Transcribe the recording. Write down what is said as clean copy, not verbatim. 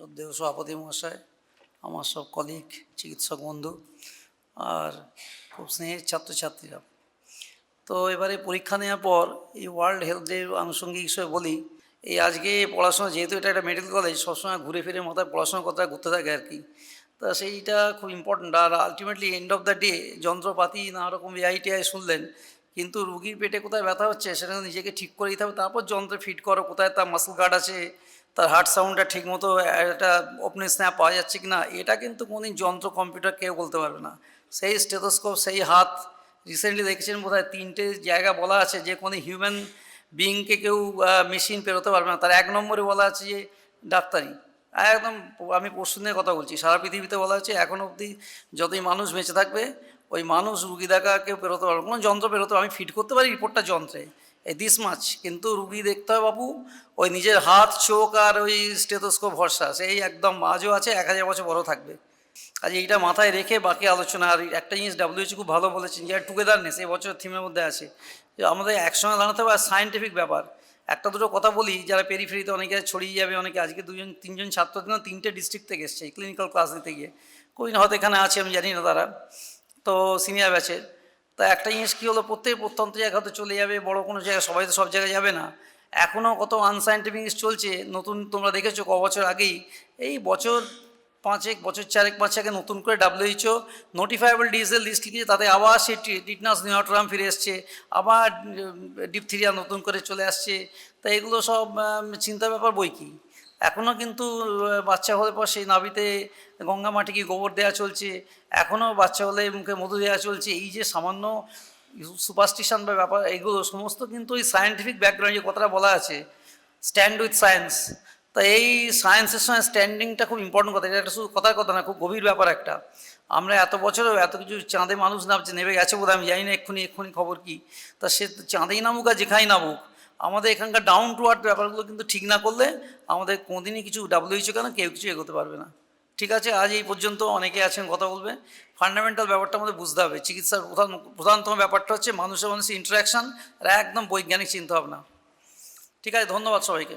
শ্রদ্ধেয় সভাপতি মহাশয়, আমার সব কলিগ, চিকিৎসক বন্ধু আর খুব স্নেহের ছাত্রছাত্রীরা, তো এবারে পরীক্ষা নেওয়ার পর এই ওয়ার্ল্ড হেলথ ডে আনুষঙ্গিক হিসেবে বলি, এই আজকে পড়াশোনা, যেহেতু এটা একটা মেডিকেল কলেজ, সবসময় ঘুরে ফিরে মাথায় পড়াশোনার কথা ঘুরতে থাকে আর কি। তা সেইটা খুব ইম্পর্ট্যান্ট। আর ultimately end of the day যন্ত্রপাতি নানা রকম এআই শুনলেন, কিন্তু রুগীর পেটে কোথায় ব্যথা হচ্ছে সেটা নিজেকে ঠিক করে দিতে হবে, তারপর যন্ত্রে ফিট করো কোথায় তার মাসল গার্ড আছে, তার হার্ট সাউন্ডটা ঠিকমতো একটা ওপেন স্ন্যাপ পাওয়া যাচ্ছে কি না, এটা কিন্তু কোনোদিন যন্ত্র কম্পিউটার কেউ বলতে পারবে না। সেই স্টেথোস্কোপ, সেই হাত, রিসেন্টলি দেখেছেন বোধহয় 3টে জায়গা বলা আছে যে কোনো হিউম্যান বিইংকে কেউ মেশিন পেরোতে পারবে না, তার 1 নম্বরে বলা আছে যে ডাক্তারি। একদম, আমি পরশু দিনের কথা বলছি, সারা পৃথিবীতে বলা হচ্ছে এখনও অবধি যতই মানুষ বেঁচে থাকবে ওই মানুষ রুগী দেখা কেউ পেরোতে পারবে, কোনো যন্ত্র পেরোতে, আমি ফিট করতে পারি রিপোর্টটা যন্ত্রে এই দিস মাছ, কিন্তু রুগী দেখতে হয় বাবু ওই নিজের হাত, চোখ আর ওই স্টেথোস্কোপ ভরসা, সেই একদম আজও আছে, 1000 বছর বড় থাকবে। আজ এইটা মাথায় রেখে বাকি আলোচনা। আর একটা জিনিস WHO খুব ভালো বলেছেন, যে টুগেদারনেস এই বছর থিমের মধ্যে আছে, যে আমাদের একসঙ্গে দাঁড়াতে হবে। আর সায়েন্টিফিক ব্যাপার, একটা দুটো কথা বলি, যারা পেরিফেরিতে অনেকে ছড়িয়ে যাবে, অনেকে আজকে 2-3জন ছাত্র দিন 3টে ডিস্ট্রিক্ট থেকে এসছে ক্লিনিক্যাল ক্লাস দিতে গিয়ে, কোই না হয়তো এখানে আছে, আমি জানি না তারা, তো সিনিয়র ব্যাচের। তা একটা জিনিস কী হলো, প্রত্যন্ত জায়গা হয়তো চলে যাবে, বড় কোনো জায়গায়, সবাই তো সব জায়গায় যাবে না। এখনও কত আনসায়েন্টিফিক চলছে নতুন, তোমরা দেখেছো ক বছর আগেই, এই বছর 4-5 আগে নতুন করে WHO নোটিফাইবল ডিজিজের লিস্ট লিখেছে, তাতে আবার সেই টিটনাস নিউমোনিয়া ফিরে এসছে, আবার ডিপথিরিয়া নতুন করে চলে আসছে। তা এগুলো সব চিন্তার ব্যাপার বই কি। এখনও কিন্তু বাচ্চা হলে পর সেই নাভিতে গঙ্গা মাটিকে গোবর দেওয়া চলছে, এখনও বাচ্চা হলে মুখে মধু দেওয়া চলছে। এই যে সামান্য সুপারস্টিশন বা ব্যাপার, এগুলো সমস্ত কিন্তু ওই সায়েন্টিফিক ব্যাকগ্রাউন্ড, যে কথাটা বলা আছে স্ট্যান্ড উইথ সায়েন্স, তা এই সায়েন্সের সঙ্গে স্ট্যান্ডিংটা খুব ইম্পর্টেন্ট কথা। এটা একটা শুধু কথার কথা না, খুব গভীর ব্যাপার একটা। আমরা এত বছরেও এত কিছু, চাঁদে মানুষ নামছে, নেমে গেছে বোধহয়, আমি জানি না এক্ষুনি খবর কি, তা সে চাঁদেই নামুক আর যেখানেই নামুক, আমাদের এখানকার ডাউন টু আর্থ ব্যাপারগুলো কিন্তু ঠিক না করলে আমাদের কোনোদিনই কিছু WHO কেন কেউ কিছু এগোতে পারবে না। ঠিক আছে, আজ এই পর্যন্ত। অনেকে আছেন কথা বলবে, ফান্ডামেন্টাল ব্যাপারটা আমাদের বুঝতে হবে। চিকিৎসার প্রধানতম ব্যাপারটা হচ্ছে মানুষের ইন্টারাকশান আর একদম বৈজ্ঞানিক চিন্তাভাবনা। ঠিক আছে, ধন্যবাদ সবাইকে।